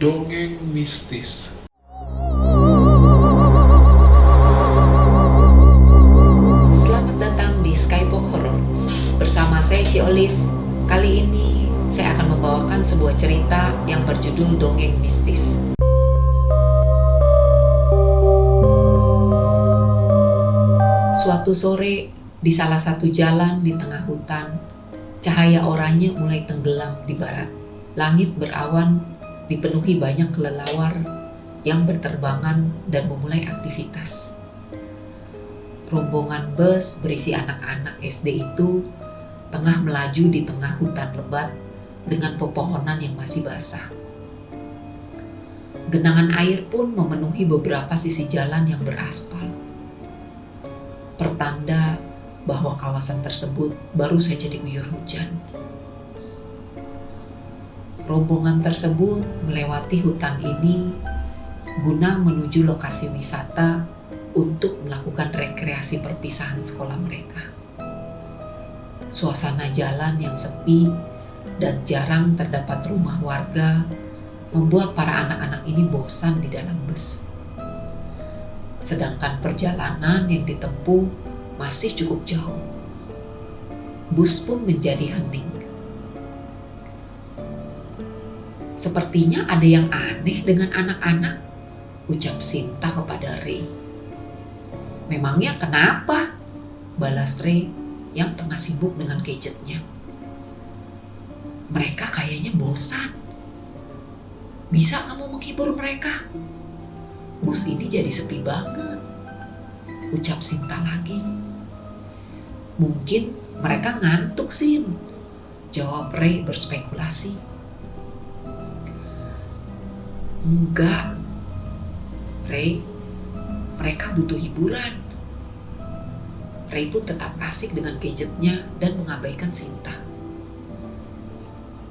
Dongeng mistis. Selamat datang di Skybox Horror. Bersama saya Ci Olive. Kali ini saya akan membawakan sebuah cerita yang berjudul Dongeng Mistis. Suatu sore, di salah satu jalan di tengah hutan, cahaya oranye mulai tenggelam di barat. Langit berawan, dipenuhi banyak kelelawar yang berterbangan dan memulai aktivitas. Rombongan bus berisi anak-anak SD itu tengah melaju di tengah hutan lebat dengan pepohonan yang masih basah. Genangan air pun memenuhi beberapa sisi jalan yang beraspal. Pertanda bahwa kawasan tersebut baru saja diguyur hujan. Rombongan tersebut melewati hutan ini guna menuju lokasi wisata untuk melakukan rekreasi perpisahan sekolah mereka. Suasana jalan yang sepi dan jarang terdapat rumah warga membuat para anak-anak ini bosan di dalam bus. Sedangkan perjalanan yang ditempuh masih cukup jauh. Bus pun menjadi hening. "Sepertinya ada yang aneh dengan anak-anak," ucap Sinta kepada Ray. "Memangnya kenapa?" balas Ray yang tengah sibuk dengan gadgetnya. "Mereka kayaknya bosan. Bisa kamu menghibur mereka? Bus ini jadi sepi banget," ucap Sinta lagi. "Mungkin mereka ngantuk, Sin," jawab Ray berspekulasi. "Enggak, Ray, mereka butuh hiburan." Ray pun tetap asik dengan gadgetnya dan mengabaikan Sinta.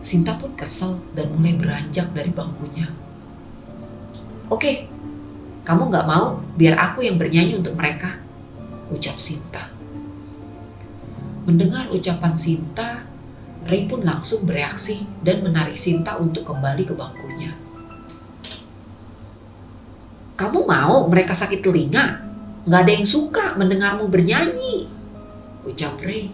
Sinta pun kesal dan mulai beranjak dari bangkunya. "Oke, kamu gak mau biar aku yang bernyanyi untuk mereka," ucap Sinta. Mendengar ucapan Sinta, Ray pun langsung bereaksi dan menarik Sinta untuk kembali ke bangkunya. "Kamu mau mereka sakit telinga? Gak ada yang suka mendengarmu bernyanyi," ucap Ray.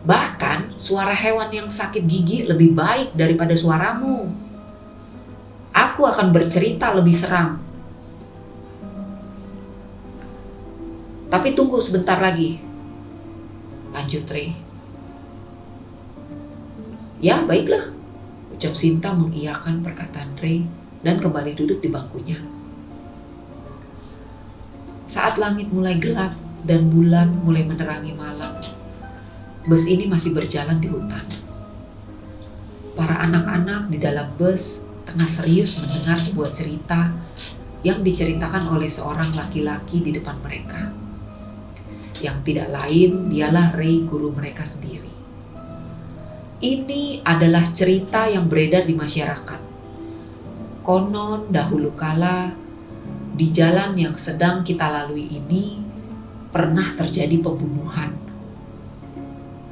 "Bahkan suara hewan yang sakit gigi lebih baik daripada suaramu. Aku akan bercerita lebih seram. Tapi tunggu sebentar lagi," lanjut Ray. "Ya, baiklah," ucap Sinta mengiyakan perkataan Ray dan kembali duduk di bangkunya. Saat langit mulai gelap dan bulan mulai menerangi malam, bus ini masih berjalan di hutan. Para anak-anak di dalam bus tengah serius mendengar sebuah cerita yang diceritakan oleh seorang laki-laki di depan mereka. Yang tidak lain dialah Ray, guru mereka sendiri. Ini adalah cerita yang beredar di masyarakat. Konon dahulu kala, di jalan yang sedang kita lalui ini pernah terjadi pembunuhan.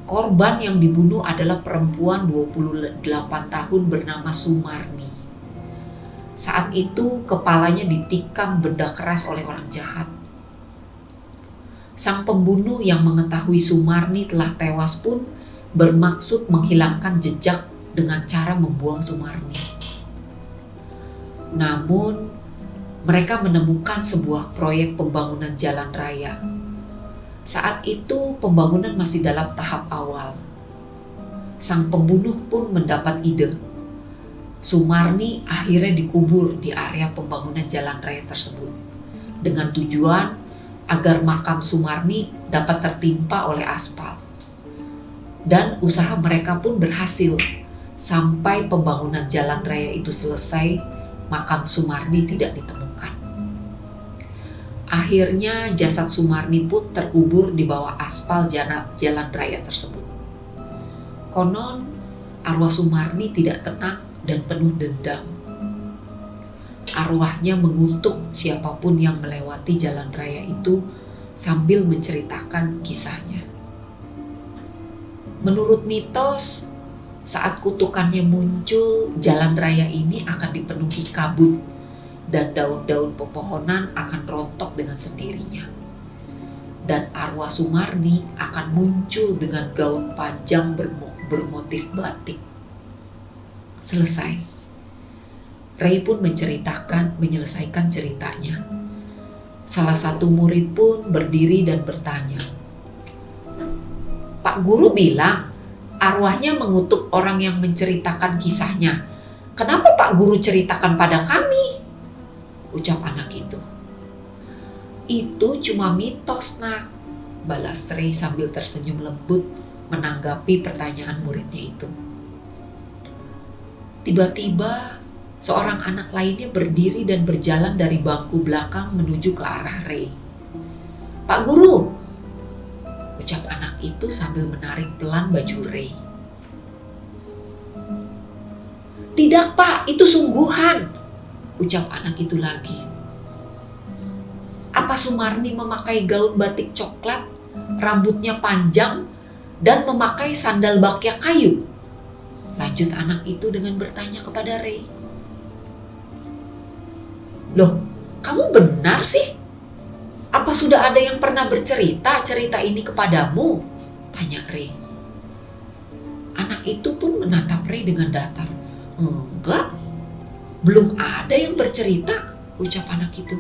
Korban yang dibunuh adalah perempuan 28 tahun bernama Sumarni. Saat itu kepalanya ditikam benda keras oleh orang jahat. Sang pembunuh yang mengetahui Sumarni telah tewas pun bermaksud menghilangkan jejak dengan cara membuang Sumarni. Namun, mereka menemukan sebuah proyek pembangunan jalan raya. Saat itu pembangunan masih dalam tahap awal. Sang pembunuh pun mendapat ide. Sumarni akhirnya dikubur di area pembangunan jalan raya tersebut dengan tujuan agar makam Sumarni dapat tertimpa oleh aspal. Dan usaha mereka pun berhasil. Sampai pembangunan jalan raya itu selesai, makam Sumarni tidak ditemukan. Akhirnya jasad Sumarni pun terkubur di bawah aspal jalan raya tersebut. Konon arwah Sumarni tidak tenang dan penuh dendam. Arwahnya mengutuk siapapun yang melewati jalan raya itu sambil menceritakan kisahnya. Menurut mitos, Saat kutukannya muncul, jalan raya ini akan dipenuhi kabut dan daun-daun pepohonan akan rontok dengan sendirinya. Dan arwah Sumarni akan muncul dengan gaun panjang bermotif batik. Selesai. Ray pun menyelesaikan ceritanya. Salah satu murid pun berdiri dan bertanya, "Pak Guru bilang arwahnya mengutuk orang yang menceritakan kisahnya. Kenapa Pak Guru ceritakan pada kami?" Ucap anak itu. "Itu cuma mitos, Nak," balas Ray sambil tersenyum lembut menanggapi pertanyaan muridnya itu. Tiba-tiba seorang anak lainnya berdiri dan berjalan dari bangku belakang menuju ke arah Ray. "Pak Guru," ucap anak itu sambil menarik pelan baju Ray. "Tidak Pak, itu sungguhan," ucap anak itu lagi. "Apa Sumarni memakai gaun batik coklat, rambutnya panjang, dan memakai sandal bakyak kayu?" lanjut anak itu dengan bertanya kepada Ray. "Loh, kamu benar sih? Apa sudah ada yang pernah bercerita cerita ini kepadamu?" tanya Ray. Anak itu pun menatap Ray dengan datar. "Enggak, belum ada yang bercerita," ucap anak itu.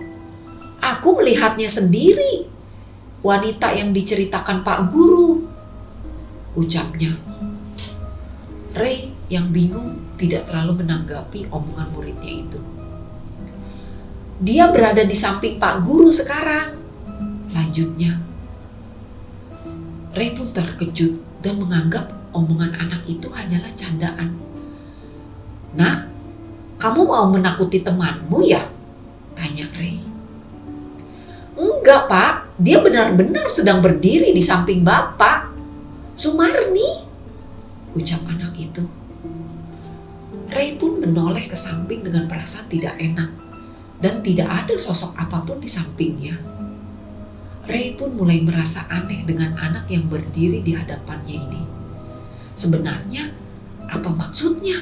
"Aku melihatnya sendiri, wanita yang diceritakan Pak Guru," ucapnya. Ray yang bingung tidak terlalu menanggapi omongan muridnya itu. "Dia berada di samping Pak Guru sekarang," lanjutnya. Ray pun terkejut dan menganggap omongan anak itu hanyalah candaan. "Nak, kamu mau menakuti temanmu ya?" tanya Ray. "Enggak Pak, dia benar-benar sedang berdiri di samping Bapak, Sumarni," ucap anak itu. Ray pun menoleh ke samping dengan perasaan tidak enak dan tidak ada sosok apapun di sampingnya. Ray pun mulai merasa aneh dengan anak yang berdiri di hadapannya ini. Sebenarnya apa maksudnya?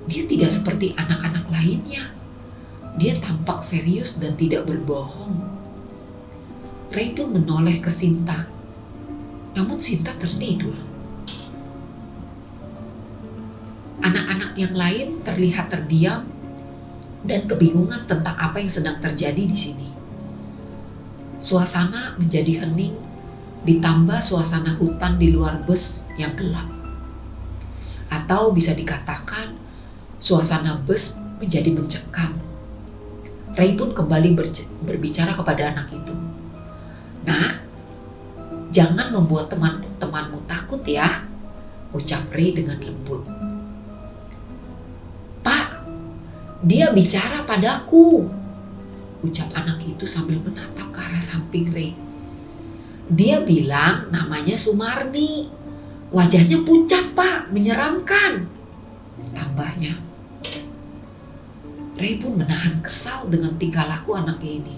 Dia tidak seperti anak-anak lainnya. Dia tampak serius dan tidak berbohong. Ray pun menoleh ke Sinta. Namun Sinta tertidur. Anak-anak yang lain terlihat terdiam dan kebingungan tentang apa yang sedang terjadi di sini. Suasana menjadi hening, ditambah suasana hutan di luar bus yang gelap. Atau bisa dikatakan suasana bus menjadi mencekam. Ray pun kembali berbicara kepada anak itu. "Nak, jangan membuat teman-temanmu takut ya," ucap Ray dengan lembut. "Pak, dia bicara padaku," ucap anak itu sambil menatap ke arah samping Ray. "Dia bilang namanya Sumarni. Wajahnya pucat Pak, menyeramkan," tambahnya. Ray pun menahan kesal dengan tingkah laku anaknya ini.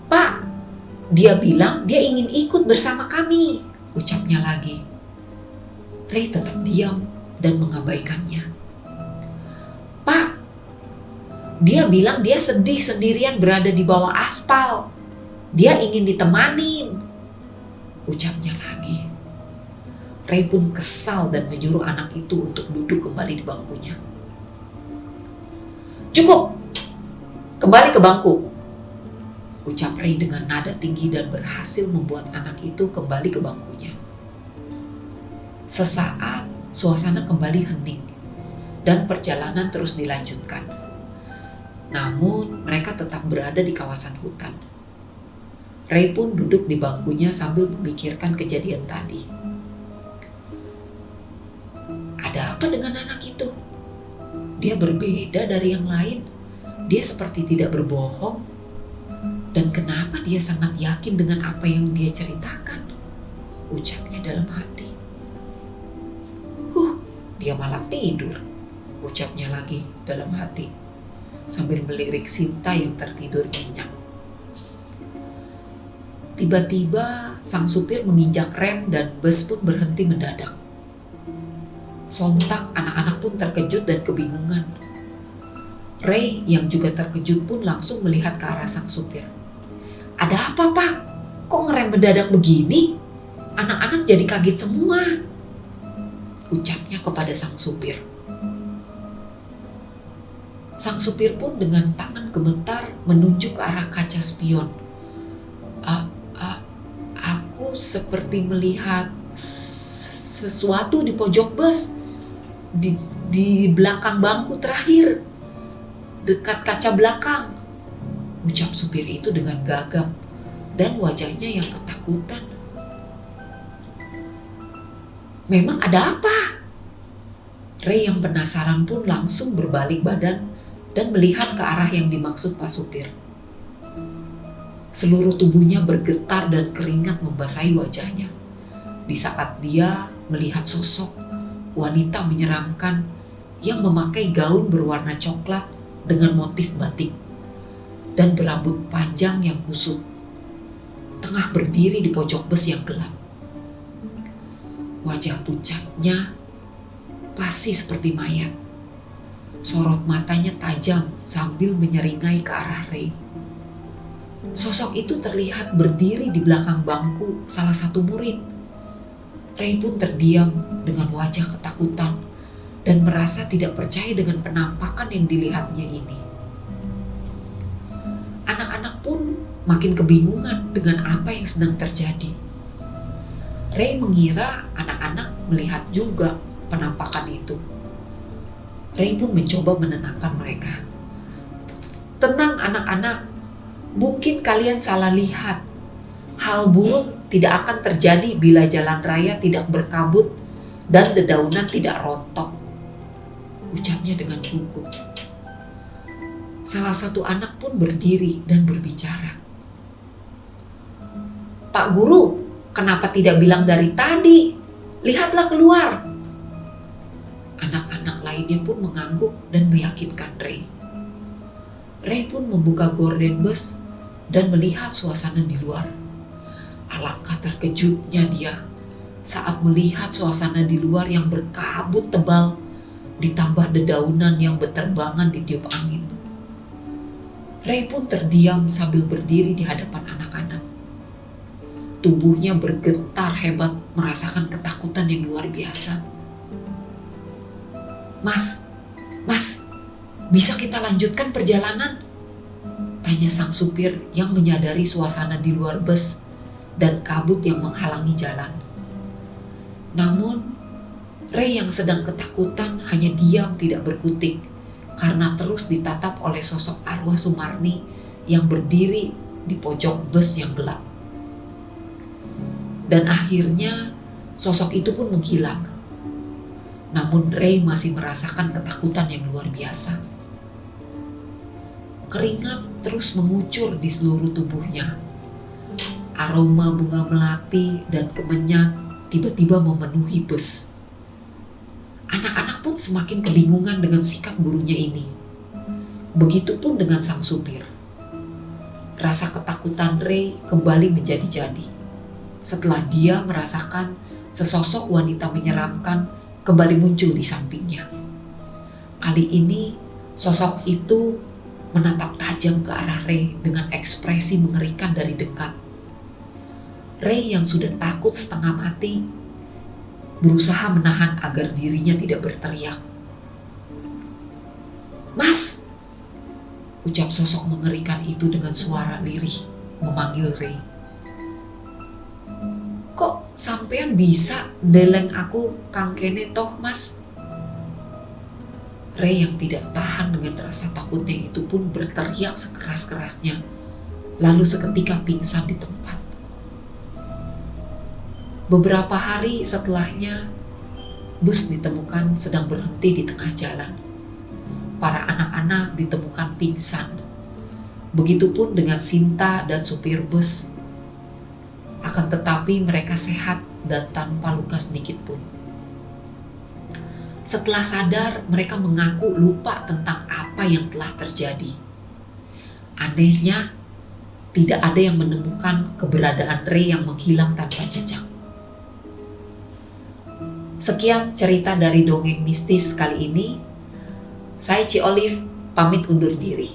"Pak, dia bilang dia ingin ikut bersama kami," ucapnya lagi. Ray tetap diam dan mengabaikannya. "Pak, dia bilang dia sedih sendirian berada di bawah aspal. Dia ingin ditemanin," ucapnya lagi. Ray pun kesal dan menyuruh anak itu untuk duduk kembali di bangkunya. "Cukup, kembali ke bangku," ucap Ray dengan nada tinggi dan berhasil membuat anak itu kembali ke bangkunya. Sesaat suasana kembali hening dan perjalanan terus dilanjutkan. Namun mereka tetap berada di kawasan hutan. Ray pun duduk di bangkunya sambil memikirkan kejadian tadi. Ada apa dengan anak itu? Dia berbeda dari yang lain. Dia seperti tidak berbohong. Dan kenapa dia sangat yakin dengan apa yang dia ceritakan? Ucapnya dalam hati. Dia malah tidur," ucapnya lagi dalam hati sambil melirik Sinta yang tertidur nyenyak. Tiba-tiba sang supir menginjak rem dan bus pun berhenti mendadak. Sontak anak-anak pun terkejut dan kebingungan. Ray yang juga terkejut pun langsung melihat ke arah sang supir. "Ada apa, Pak? Kok ngerem mendadak begini? Anak-anak jadi kaget semua," ucapnya kepada sang supir. Sang supir pun dengan tangan gemetar menunjuk ke arah kaca spion. Aku seperti melihat sesuatu di pojok bus, di belakang bangku terakhir, dekat kaca belakang, ucap supir itu dengan gagap dan wajahnya yang ketakutan. "Memang ada apa?" Ray yang penasaran pun langsung berbalik badan dan melihat ke arah yang dimaksud Pak Supir. Seluruh tubuhnya bergetar dan keringat membasahi wajahnya di saat dia melihat sosok wanita menyeramkan yang memakai gaun berwarna coklat dengan motif batik dan berambut panjang yang kusut, tengah berdiri di pojok bus yang gelap. Wajah pucatnya pasi seperti mayat. Sorot matanya tajam sambil menyeringai ke arah Ray. Sosok itu terlihat berdiri di belakang bangku salah satu murid. Ray pun terdiam dengan wajah ketakutan dan merasa tidak percaya dengan penampakan yang dilihatnya ini. Anak-anak pun makin kebingungan dengan apa yang sedang terjadi. Ray mengira anak-anak melihat juga penampakan itu. Ray pun mencoba menenangkan mereka. "Tenang anak-anak, mungkin kalian salah lihat. Hal buruk tidak akan terjadi bila jalan raya tidak berkabut dan dedaunan tidak rontok," ucapnya dengan gugup. Salah satu anak pun berdiri dan berbicara. "Pak Guru, kenapa tidak bilang dari tadi? Lihatlah keluar." Anak-anak lainnya pun mengangguk dan meyakinkan Ray. Ray pun membuka gorden bus dan melihat suasana di luar. Alangkah terkejutnya dia saat melihat suasana di luar yang berkabut tebal ditambah dedaunan yang berterbangan ditiup angin. Ray pun terdiam sambil berdiri di hadapan anak-anak. Tubuhnya bergetar hebat merasakan ketakutan yang luar biasa. Mas, bisa kita lanjutkan perjalanan?" tanya sang supir yang menyadari suasana di luar bus dan kabut yang menghalangi jalan. Namun, Ray yang sedang ketakutan hanya diam tidak berkutik karena terus ditatap oleh sosok arwah Sumarni yang berdiri di pojok bus yang gelap. Dan akhirnya sosok itu pun menghilang. Namun Ray masih merasakan ketakutan yang luar biasa. Keringat terus mengucur di seluruh tubuhnya. Aroma bunga melati dan kemenyan tiba-tiba memenuhi bus. Anak-anak pun semakin kebingungan dengan sikap gurunya ini. Begitupun dengan sang supir. Rasa ketakutan Ray kembali menjadi-jadi setelah dia merasakan sesosok wanita menyeramkan kembali muncul di sampingnya. Kali ini sosok itu menatap tajam ke arah Ray dengan ekspresi mengerikan dari dekat. Ray yang sudah takut setengah mati berusaha menahan agar dirinya tidak berteriak. "Mas!" ucap sosok mengerikan itu dengan suara lirih memanggil Ray. "Kok sampean bisa ndeleng aku kang kene toh, Mas?" Ray yang tidak tahan dengan rasa takutnya itu pun berteriak sekeras-kerasnya, lalu seketika pingsan di tempat. Beberapa hari setelahnya, bus ditemukan sedang berhenti di tengah jalan. Para anak-anak ditemukan pingsan. Begitupun dengan Sinta dan supir bus. Akan tetapi mereka sehat dan tanpa luka sedikit pun. Setelah sadar, mereka mengaku lupa tentang apa yang telah terjadi. Anehnya, tidak ada yang menemukan keberadaan Ray yang menghilang tanpa jejak. Sekian cerita dari dongeng mistis kali ini. Saya Ci Olive pamit undur diri.